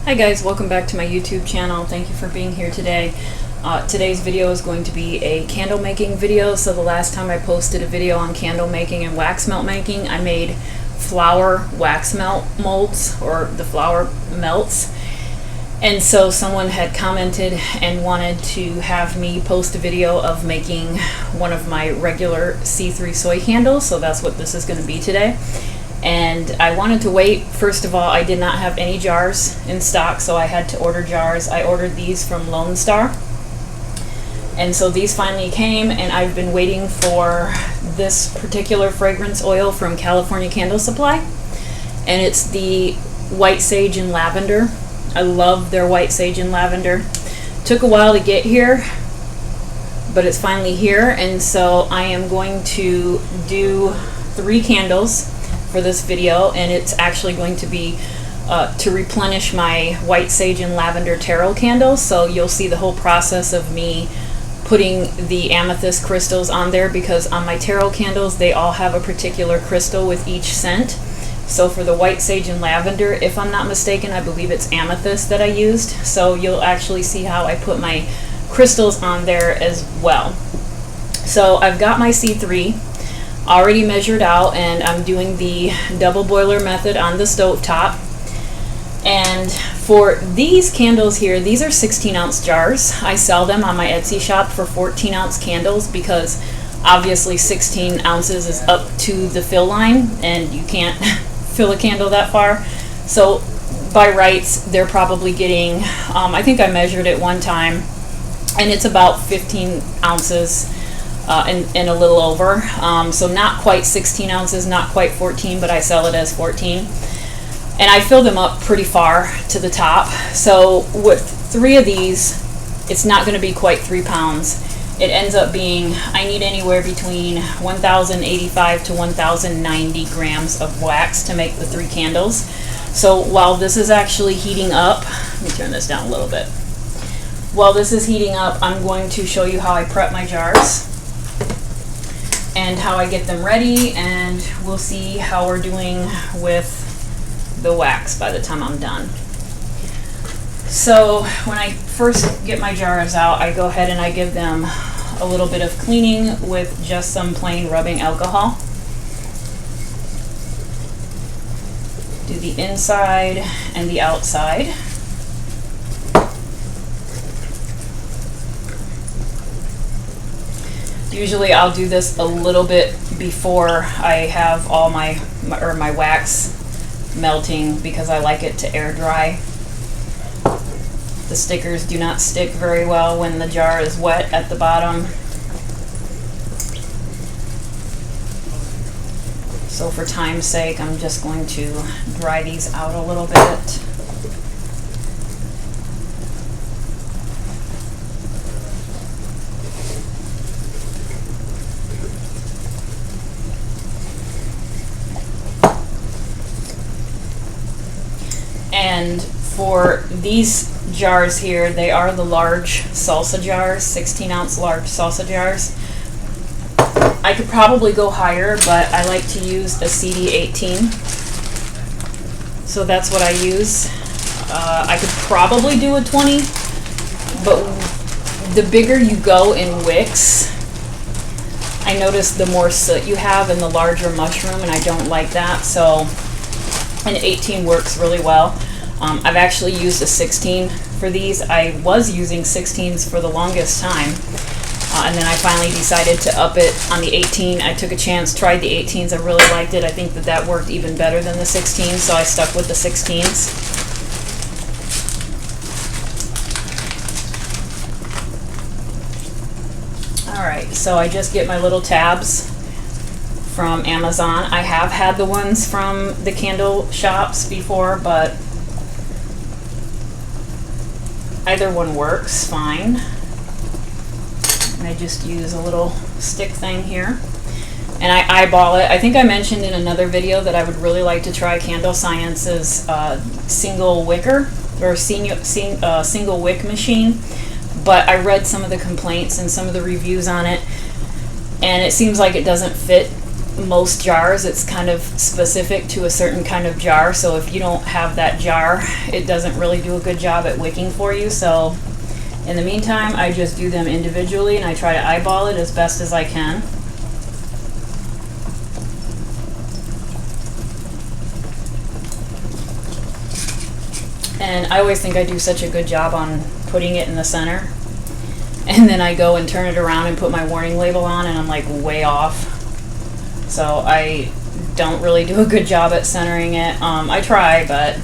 Hi guys, welcome back to my YouTube channel. Thank you for being here today. Today's video is going to be a candle making video. So the last time I posted a video on candle making and wax melt making, I made flower wax melt molds, or the flower melts. And so someone had commented and wanted to have me post a video of making one of my regular C3 soy candles. So that's what this is going to be today. And I wanted to wait. First of all, I did not have any jars in stock, so I had to order jars. I ordered these from Lone Star. And so these finally came, and I've been waiting for this particular fragrance oil from California Candle Supply. And it's the white sage and lavender. I love their white sage and lavender. Took a while to get here, but it's finally here. And so I am going to do 3 candles for this video, and it's actually going to be to replenish my white sage and lavender tarot candles. So you'll see the whole process of me putting the amethyst crystals on there, because on my tarot candles they all have a particular crystal with each scent. So for the white sage and lavender, if I'm not mistaken, I believe it's amethyst that I used. So you'll actually see how I put my crystals on there as well. So I've got my C3 already measured out, and I'm doing the double boiler method on the stove top. And for these candles here, these are 16-ounce jars. I sell them on my Etsy shop for 14-ounce candles, because obviously 16 ounces is up to the fill line, and you can't fill a candle that far. So by rights, they're probably getting, I think I measured it one time, and it's about 15 ounces and a little over. So not quite 16 ounces, not quite 14, but I sell it as 14. And I fill them up pretty far to the top. So with 3 of these, it's not going to be quite 3 pounds. It ends up being, I need anywhere between 1,085 to 1,090 grams of wax to make the 3 candles. So while this is actually heating up, let me turn this down a little bit. While this is heating up, I'm going to show you how I prep my jars and how I get them ready, and we'll see how we're doing with the wax by the time I'm done. So when I first get my jars out, I go ahead and I give them a little bit of cleaning with just some plain rubbing alcohol. Do the inside and the outside. Usually I'll do this a little bit before I have all my wax melting, because I like it to air dry. The stickers do not stick very well when the jar is wet at the bottom. So for time's sake, I'm just going to dry these out a little bit. And for these jars here, they are the large salsa jars, 16-ounce large salsa jars. I could probably go higher, but I like to use a CD18. So that's what I use. I could probably do a 20, but the bigger you go in wicks, I notice the more soot you have and the larger mushroom, and I don't like that. So an 18 works really well. I've actually used a 16 for these. I was using 16s for the longest time, and then I finally decided to up it on the 18. I took a chance, tried the 18s. I really liked it. I think that worked even better than the 16s, so I stuck with the 16s. Alright, so I just get my little tabs from Amazon. I have had the ones from the candle shops before, but either one works fine. And I just use a little stick thing here, and I eyeball it. I think I mentioned in another video that I would really like to try Candle Science's single wicker, or single wick machine, but I read some of the complaints and some of the reviews on it, and it seems like it doesn't fit most jars, it's kind of specific to a certain kind of jar. So if you don't have that jar, it doesn't really do a good job at wicking for you. So in the meantime, I just do them individually and I try to eyeball it as best as I can. And I always think I do such a good job on putting it in the center. And then I go and turn it around and put my warning label on and I'm like way off. So I don't really do a good job at centering it. I try, but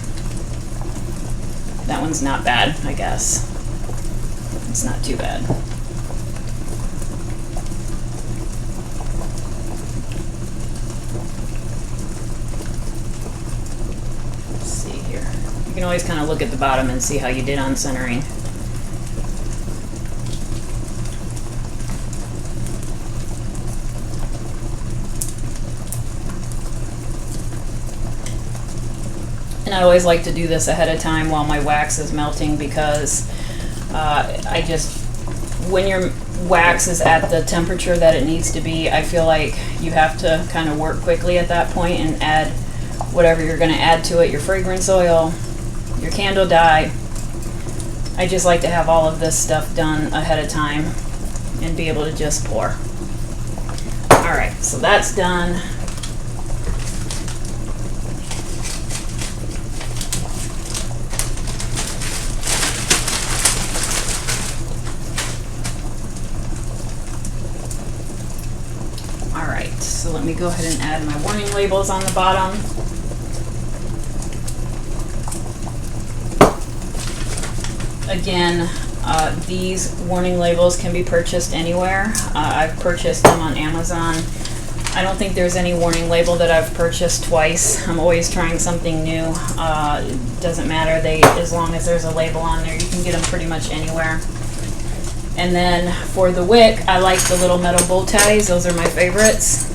that one's not bad, I guess. It's not too bad. Let's see here. You can always kind of look at the bottom and see how you did on centering. And I always like to do this ahead of time while my wax is melting, because when your wax is at the temperature that it needs to be, I feel like you have to kind of work quickly at that point and add whatever you're going to add to it, your fragrance oil, your candle dye. I just like to have all of this stuff done ahead of time and be able to just pour. Alright, so that's done. Alright, so let me go ahead and add my warning labels on the bottom. Again, these warning labels can be purchased anywhere. I've purchased them on Amazon. I don't think there's any warning label that I've purchased twice. I'm always trying something new. It doesn't matter, as long as there's a label on there, you can get them pretty much anywhere. And then for the wick, I like the little metal bow ties. Those are my favorites.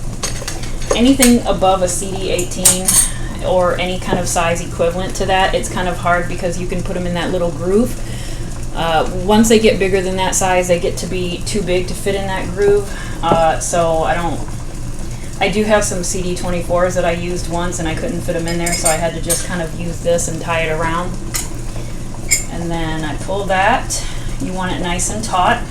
Anything above a CD18 or any kind of size equivalent to that, it's kind of hard because you can put them in that little groove. Once they get bigger than that size, they get to be too big to fit in that groove. So I do have some CD24s that I used once and I couldn't fit them in there, so I had to just kind of use this and tie it around. And then I pull that. You want it nice and taut.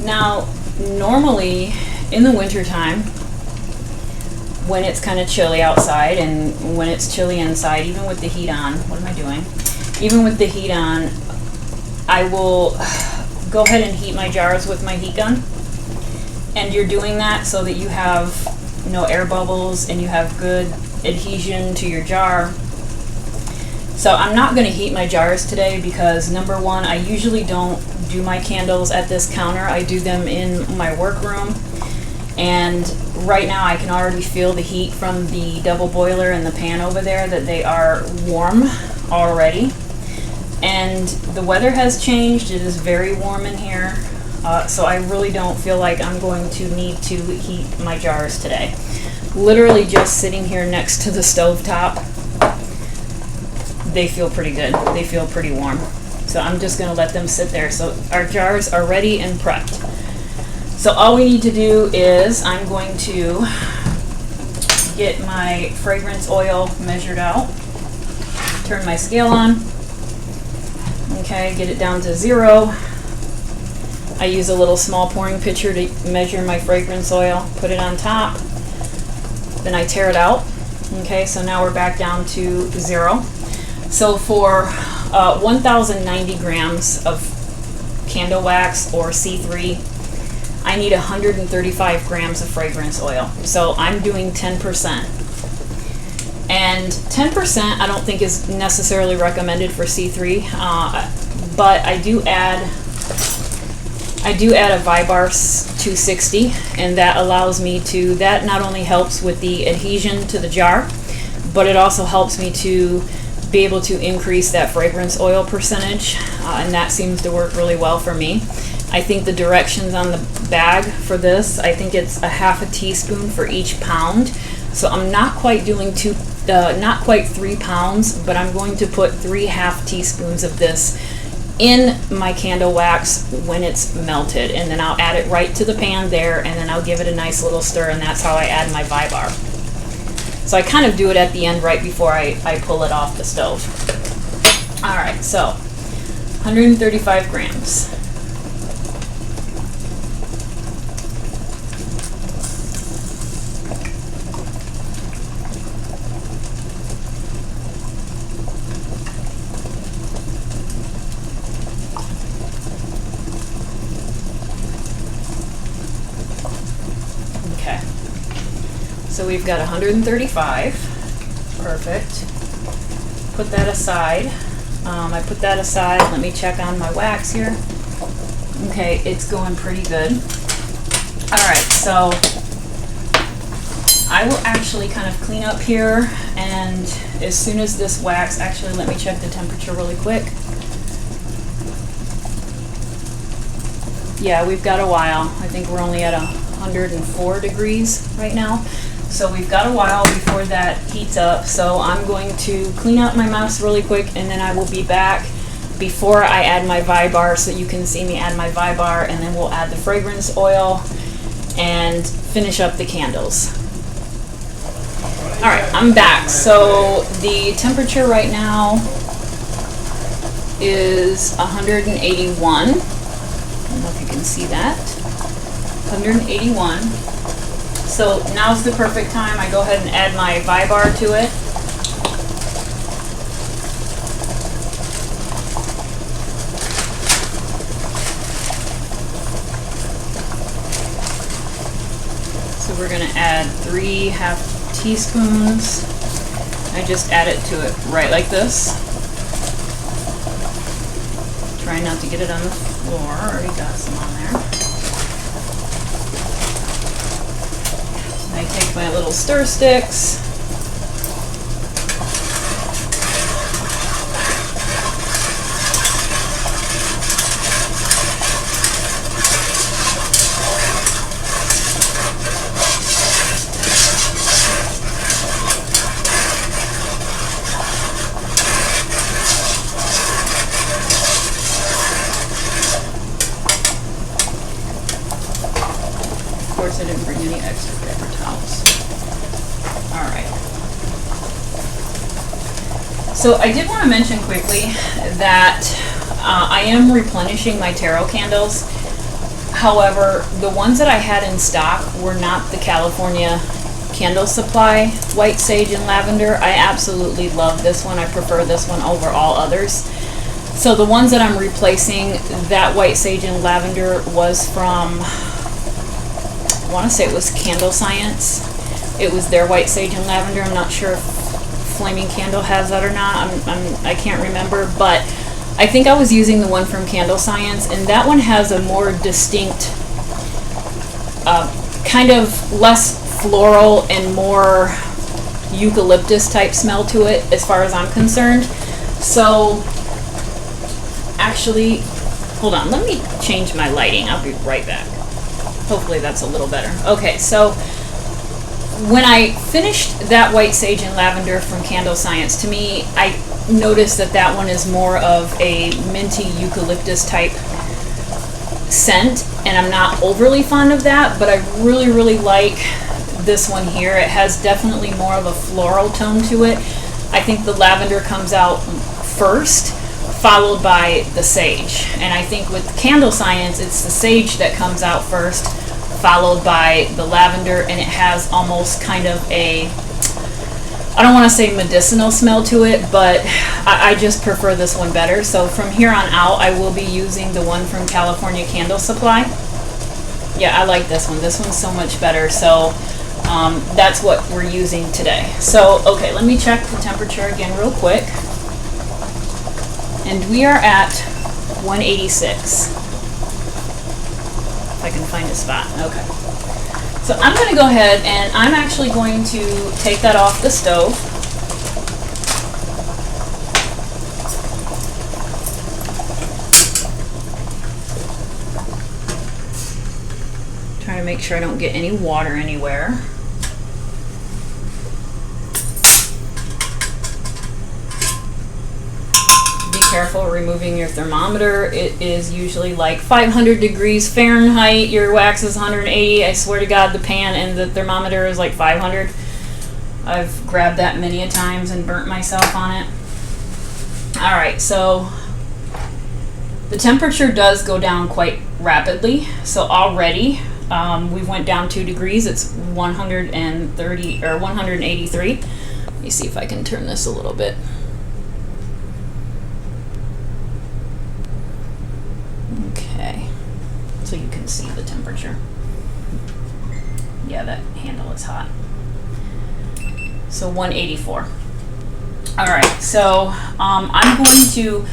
Now, normally in the winter time, when it's kind of chilly outside and when it's chilly inside, even with the heat on, what am I doing? Even with the heat on, I will go ahead and heat my jars with my heat gun. And you're doing that so that you have no air bubbles and you have good adhesion to your jar. So I'm not going to heat my jars today because, number one, I usually don't do my candles at this counter. I do them in my workroom. And right now I can already feel the heat from the double boiler and the pan over there, that they are warm already. And the weather has changed. It is very warm in here. So I really don't feel like I'm going to need to heat my jars today. Literally just sitting here next to the stovetop, they feel pretty good. They feel pretty warm. So I'm just going to let them sit there. So our jars are ready and prepped. So all we need to do is I'm going to get my fragrance oil measured out, turn my scale on, okay, get it down to 0. I use a little small pouring pitcher to measure my fragrance oil, put it on top, then I tear it out. Okay, so now we're back down to 0. So for 1,090 grams of candle wax or C3, I need 135 grams of fragrance oil. So I'm doing 10%. And 10% I don't think is necessarily recommended for C3, but I do add a Vibars 260, and that allows me to, that not only helps with the adhesion to the jar, but it also helps me to be able to increase that fragrance oil percentage, and that seems to work really well for me. I think the directions on the bag for this, I think it's a half a teaspoon for each pound. So I'm not quite doing not quite 3 pounds, but I'm going to put 3/2 teaspoons of this in my candle wax when it's melted, and then I'll add it right to the pan there, and then I'll give it a nice little stir, and that's how I add my Vybar. So I kind of do it at the end right before I pull it off the stove. All right, so 135 grams. Okay, so we've got 135. Perfect. Put that aside. I put that aside. Let me check on my wax here. Okay, it's going pretty good. All right, so I will actually kind of clean up here, and as soon as this wax, actually let me check the temperature really quick. Yeah, we've got a while. I think we're only at 104 degrees right now. So we've got a while before that heats up. So I'm going to clean up my mess really quick, and then I will be back before I add my Vybar, so you can see me add my Vybar, and then we'll add the fragrance oil and finish up the candles. All right, I'm back. So the temperature right now is 181. I don't know if you can see that. 181. So now's the perfect time. I go ahead and add my Vybar to it. So we're going to add 3/2 teaspoons. I just add it to it right like this. Try not to get it on the floor. I already got some on there. I take my little stir sticks. Of course, I didn't bring any extra paper towels. All right. So I did want to mention quickly that I am replenishing my tarot candles. However, the ones that I had in stock were not the California Candle Supply White Sage and Lavender. I absolutely love this one. I prefer this one over all others. So the ones that I'm replacing, that White Sage and Lavender was from, I want to say it was Candle Science. It was their White Sage and Lavender. I'm not sure if Flaming Candle has that or not. I can't remember, but I think I was using the one from Candle Science, and that one has a more distinct, kind of less floral and more eucalyptus type smell to it as far as I'm concerned. So actually, hold on, let me change my lighting. I'll be right back. Hopefully that's a little better. Okay, so when I finished that White Sage and Lavender from Candle Science, to me, I noticed that that one is more of a minty eucalyptus type scent, and I'm not overly fond of that, but I really, really like this one here. It has definitely more of a floral tone to it. I think the lavender comes out first, followed by the sage. And I think with Candle Science, it's the sage that comes out first, followed by the lavender, and it has almost kind of a, I don't want to say medicinal smell to it, but I just prefer this one better. So from here on out, I will be using the one from California Candle Supply. Yeah, I like this one. This one's so much better. So that's what we're using today. So, okay, let me check the temperature again real quick. And we are at 186. If I can find a spot. Okay. So I'm going to go ahead and I'm actually going to take that off the stove. Trying to make sure I don't get any water anywhere. careful removing your thermometer. It is usually like 500 degrees Fahrenheit. Your wax is 180. I swear to God, the pan and the thermometer is like 500. I've grabbed that many a times and burnt myself on it. All right, so the temperature does go down quite rapidly. So already we went down 2 degrees. It's 130 or 183. Let me see if I can turn this a little bit. Okay, so you can see the temperature. Yeah, that handle is hot. So 184. All right, so I'm going to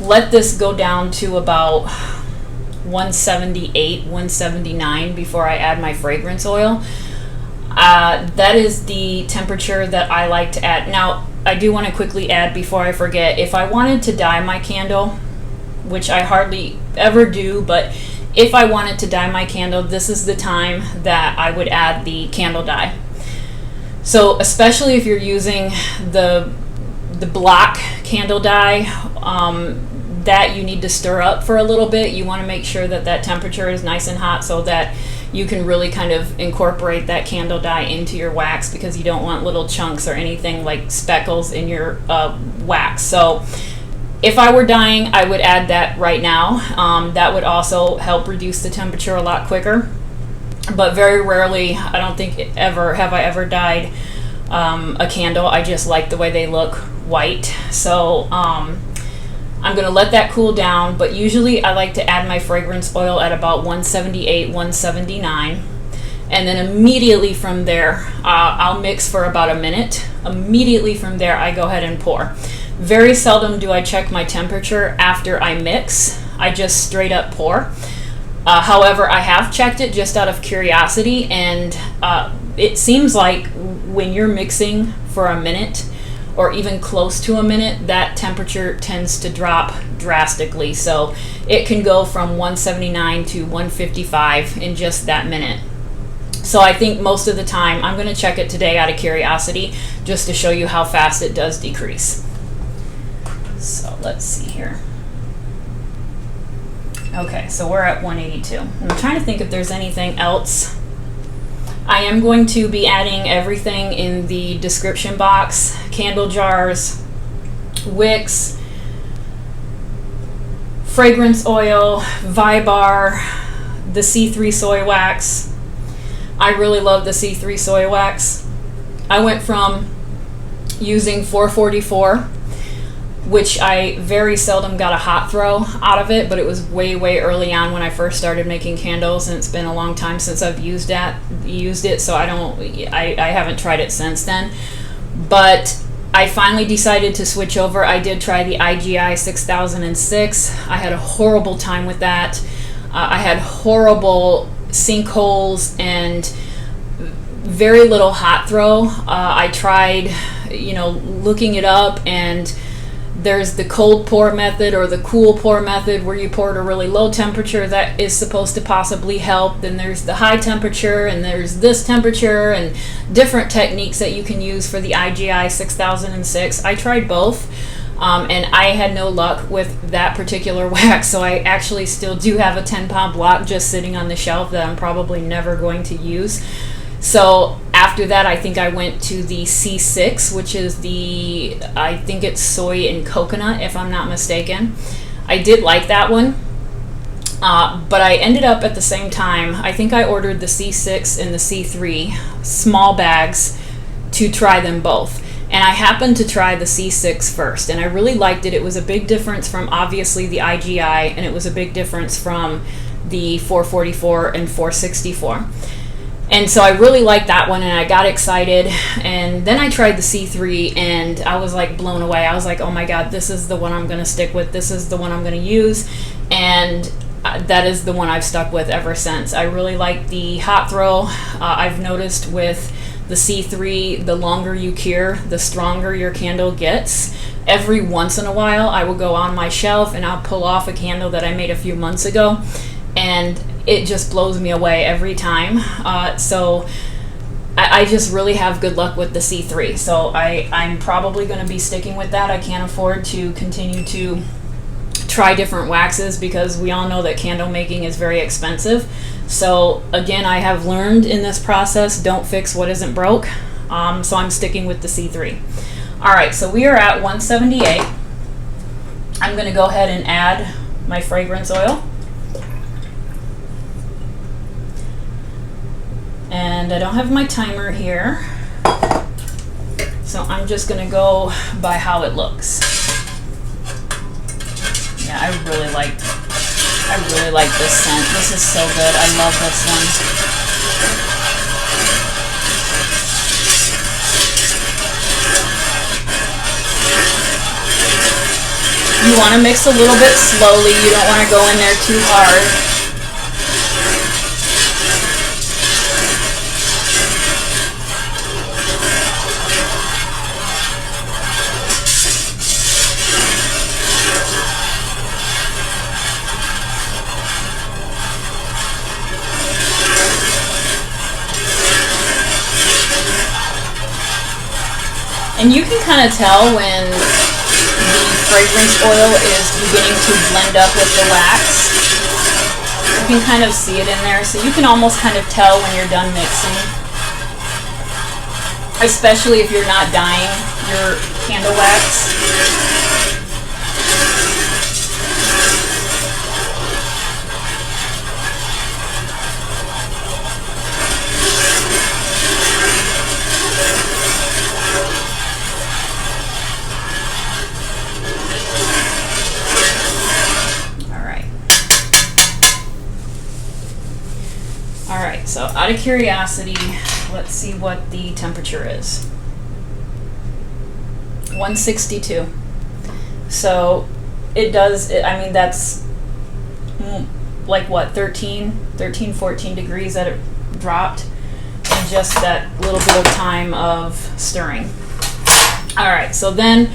let this go down to about 178, 179 before I add my fragrance oil. That is the temperature that I like to add. Now, I do want to quickly add before I forget, if I wanted to dye my candle, which I hardly ever do, but if I wanted to dye my candle, this is the time that I would add the candle dye. So especially if you're using the black candle dye, that you need to stir up for a little bit. You want to make sure that that temperature is nice and hot so that you can really kind of incorporate that candle dye into your wax, because you don't want little chunks or anything like speckles in your wax. So if I were dyeing, I would add that right now. That would also help reduce the temperature a lot quicker. But very rarely, I don't think ever have I ever dyed a candle. I just like the way they look white. So I'm going to let that cool down, but usually I like to add my fragrance oil at about 178, 179. And then immediately from there, I'll mix for about a minute. Immediately from there, I go ahead and pour. Very seldom do I check my temperature after I mix. I just straight up pour. However, I have checked it just out of curiosity, and it seems like when you're mixing for a minute, or even close to a minute, that temperature tends to drop drastically. So it can go from 179 to 155 in just that minute. So I think most of the time, I'm going to check it today out of curiosity, just to show you how fast it does decrease. So let's see here. Okay, so we're at 182. I'm trying to think if there's anything else. I am going to be adding everything in the description box: candle jars, wicks, fragrance oil, Vibar, the C3 soy wax. I really love the C3 soy wax. I went from using 444, which I very seldom got a hot throw out of it, but it was way early on when I first started making candles, and it's been a long time since I've used it, so I haven't tried it since then. But I finally decided to switch over. I did try the IGI 6006. I had a horrible time with that. I had horrible sinkholes and very little hot throw. I tried, looking it up, and there's the cold pour method or the cool pour method, where you pour at a really low temperature. That is supposed to possibly help. Then there's the high temperature, and there's this temperature, and different techniques that you can use for the IGI 6006. I tried both, and I had no luck with that particular wax. So I actually still do have a 10-pound block just sitting on the shelf that I'm probably never going to use. So after that, I think I went to the C6, which is I think it's soy and coconut, if I'm not mistaken. I did like that one, but I ended up at the same time, I think I ordered the C6 and the C3 small bags to try them both. And I happened to try the C6 first, and I really liked it. It was a big difference from obviously the IGI, and it was a big difference from the 444 and 464. And so I really liked that one, and I got excited. And then I tried the C3, and I was like blown away. I was like, oh my God, this is the one I'm going to stick with. This is the one I'm going to use. And that is the one I've stuck with ever since. I really like the hot throw. I've noticed with the C3, the longer you cure, the stronger your candle gets. Every once in a while, I will go on my shelf and I'll pull off a candle that I made a few months ago, and it just blows me away every time. So I just really have good luck with the C3. So I'm probably going to be sticking with that. I can't afford to continue to try different waxes, because we all know that candle making is very expensive. So again, I have learned in this process, don't fix what isn't broke. So I'm sticking with the C3. All right, so we are at 178. I'm going to go ahead and add my fragrance oil. And I don't have my timer here, so I'm just going to go by how it looks. Yeah, I really like this scent. This is so good. I love this one. You want to mix a little bit slowly. You don't want to go in there too hard. And you can kind of tell when the fragrance oil is beginning to blend up with the wax. You can kind of see it in there, so you can almost kind of tell when you're done mixing. Especially if you're not dyeing your candle wax. So out of curiosity, let's see what the temperature is. 162. So it does, I mean, that's like what, 13, 14 degrees that it dropped in just that little bit of time of stirring. All right, so then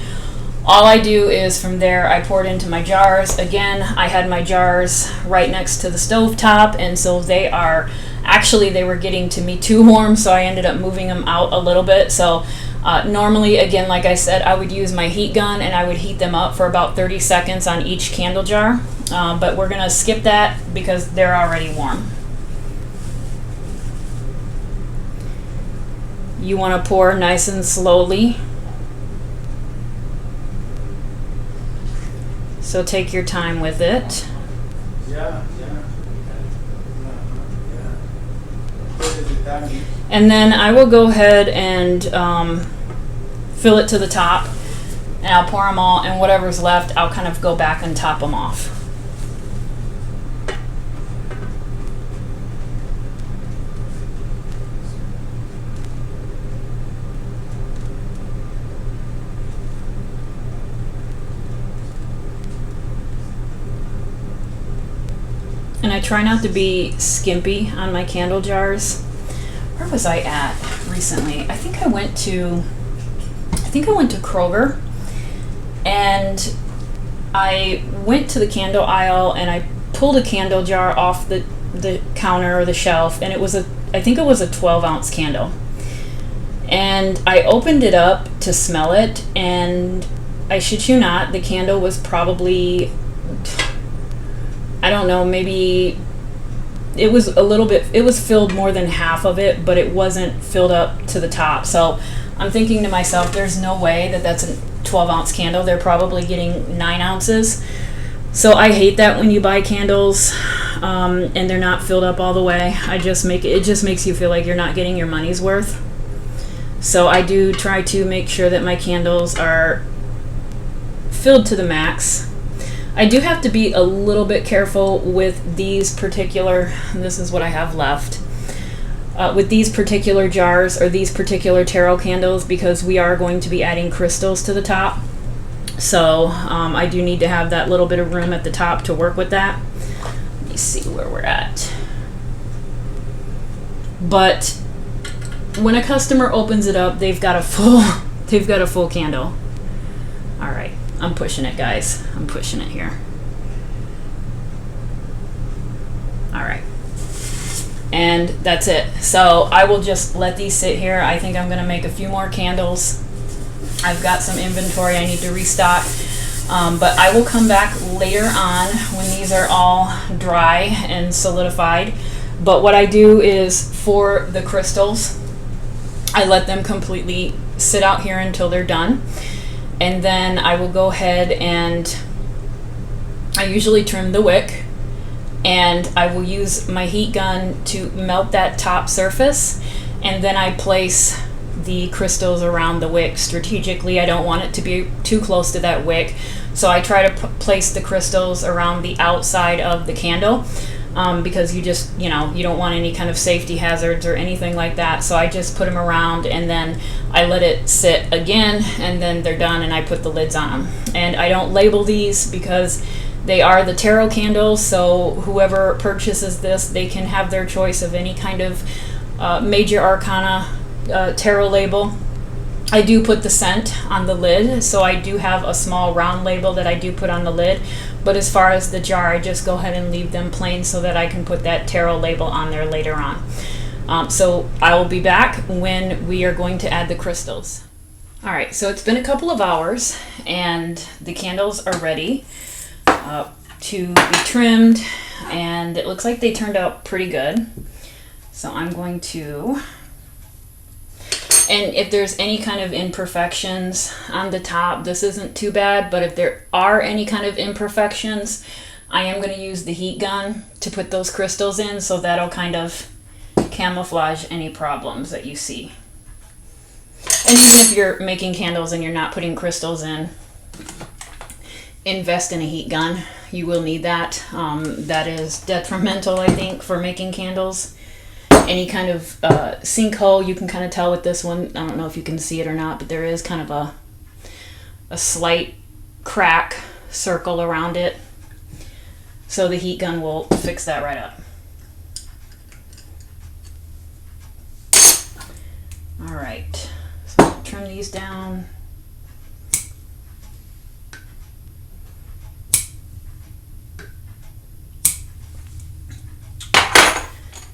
all I do is from there I pour it into my jars. Again, I had my jars right next to the stove top, and so they are actually, they were getting to me too warm, so I ended up moving them out a little bit. So normally, again, like I said, I would use my heat gun and I would heat them up for about 30 seconds on each candle jar. But we're going to skip that because they're already warm. You want to pour nice and slowly. So take your time with it. And then I will go ahead and fill it to the top, and I'll pour them all, and whatever's left I'll kind of go back and top them off. And I try not to be skimpy on my candle jars. Where was I at recently? I think I went to Kroger, and I went to the candle aisle and I pulled a candle jar off the counter or the shelf, and I think it was a 12-ounce candle. And I opened it up to smell it, and I shit you not, the candle was probably, I don't know, maybe it was a little bit, it was filled more than half of it, but it wasn't filled up to the top. So I'm thinking to myself, there's no way that that's a 12-ounce candle. They're probably getting 9 ounces. So I hate that when you buy candles and they're not filled up all the way. It just makes you feel like you're not getting your money's worth. So I do try to make sure that my candles are filled to the max. I do have to be a little bit careful with these particular, this is what I have left, with these particular jars or these particular tarot candles, because we are going to be adding crystals to the top. So I do need to have that little bit of room at the top to work with that. Let me see where we're at. But when a customer opens it up, they've got a full candle. All right. I'm pushing it, guys. I'm pushing it here. All right. And that's it. So I will just let these sit here. I think I'm going to make a few more candles. I've got some inventory I need to restock. But I will come back later on when these are all dry and solidified. But what I do is, for the crystals, I let them completely sit out here until they're done. And then I will go ahead and I usually trim the wick, and I will use my heat gun to melt that top surface, and then I place the crystals around the wick strategically. I don't want it to be too close to that wick, so I try to place the crystals around the outside of the candle, because you just, you don't want any kind of safety hazards or anything like that. So I just put them around, and then I let it sit again, and then they're done, and I put the lids on them. And I don't label these because they are the tarot candles, so whoever purchases this, they can have their choice of any kind of major arcana tarot label. I do put the scent on the lid, so I do have a small round label that I do put on the lid. But as far as the jar, I just go ahead and leave them plain so that I can put that tarot label on there later on. So I will be back when we are going to add the crystals. All right, so it's been a couple of hours, and the candles are ready to be trimmed, and it looks like they turned out pretty good. So I'm going to, and if there's any kind of imperfections on the top, this isn't too bad, but if there are any kind of imperfections, I am going to use the heat gun to put those crystals in, so that'll kind of camouflage any problems that you see. And even if you're making candles and you're not putting crystals in, invest in a heat gun. You will need that. That is detrimental, I think, for making candles. Any kind of sinkhole, you can kind of tell with this one. I don't know if you can see it or not, but there is kind of a slight crack circle around it. So the heat gun will fix that right up. All right, so I'll trim these down.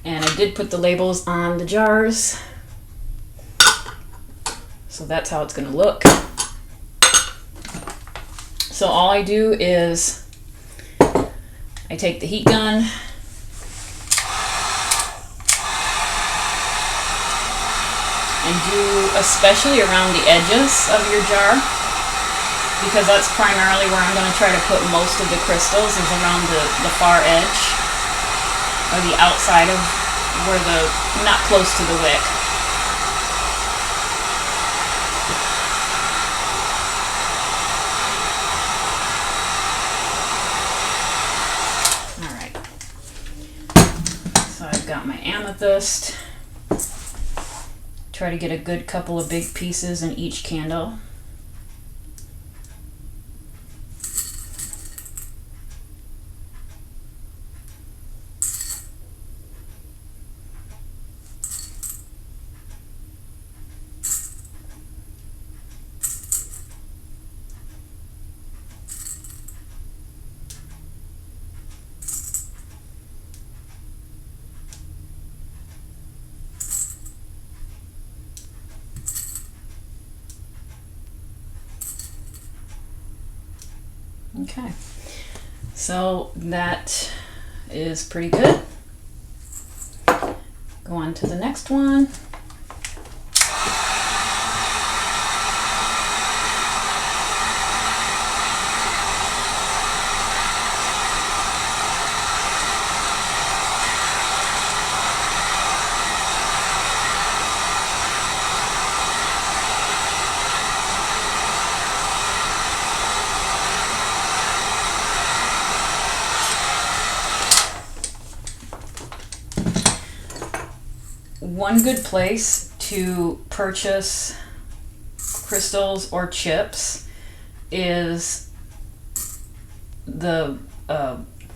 And I did put the labels on the jars, so that's how it's going to look. So all I do is I take the heat gun and do, especially around the edges of your jar, because that's primarily where I'm going to try to put most of the crystals, is around the far edge, or the outside of where not close to the wick. All right. So I've got my amethyst. Try to get a good couple of big pieces in each candle. Okay, so that is pretty good. Go on to the next one. One good place to purchase crystals or chips is the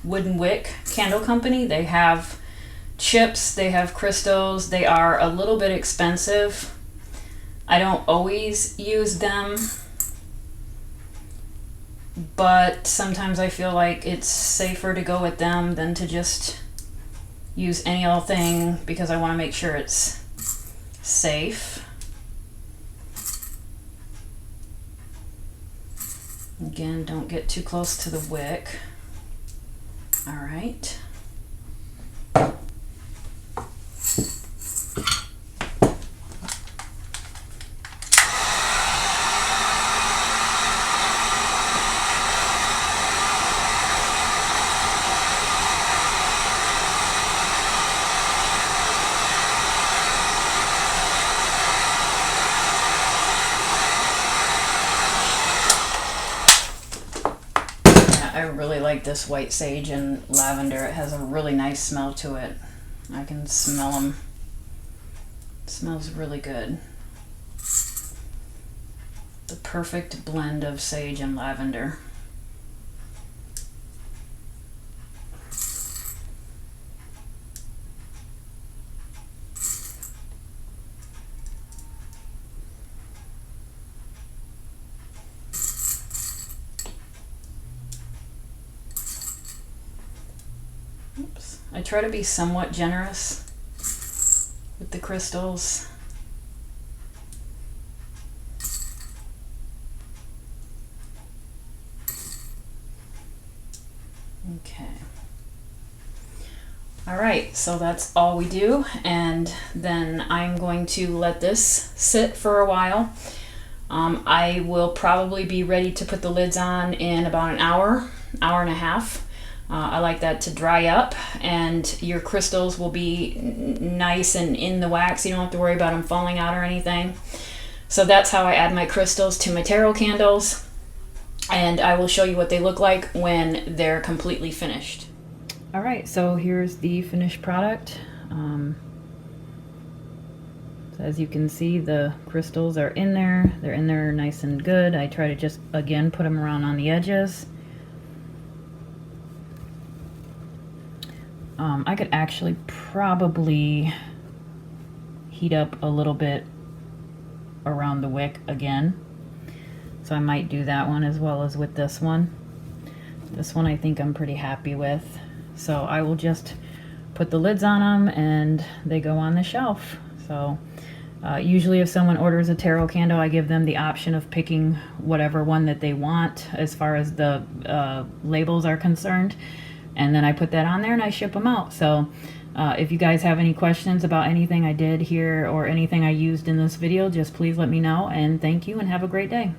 Wooden Wick Candle Company. They have chips, they have crystals. They are a little bit expensive. I don't always use them, but sometimes I feel like it's safer to go with them than to just use any old thing, because I want to make sure it's safe. Again, don't get too close to the wick. All right. I really like this white sage and lavender. It has a really nice smell to it. I can smell them. It smells really good. The perfect blend of sage and lavender. Oops. I try to be somewhat generous with the crystals. Okay. All right, so that's all we do, and then I'm going to let this sit for a while. I will probably be ready to put the lids on in about an hour, hour and a half. I like that to dry up, and your crystals will be nice and in the wax. You don't have to worry about them falling out or anything. So that's how I add my crystals to my tarot candles, and I will show you what they look like when they're completely finished. All right, so here's the finished product. So as you can see, the crystals are in there. They're in there nice and good. I try to just, again, put them around on the edges. I could actually probably heat up a little bit around the wick again. So I might do that one as well as with this one. This one I think I'm pretty happy with. So I will just put the lids on them and they go on the shelf. So usually if someone orders a tarot candle, I give them the option of picking whatever one that they want as far as the labels are concerned. And then I put that on there and I ship them out. So if you guys have any questions about anything I did here or anything I used in this video, just please let me know. And thank you and have a great day.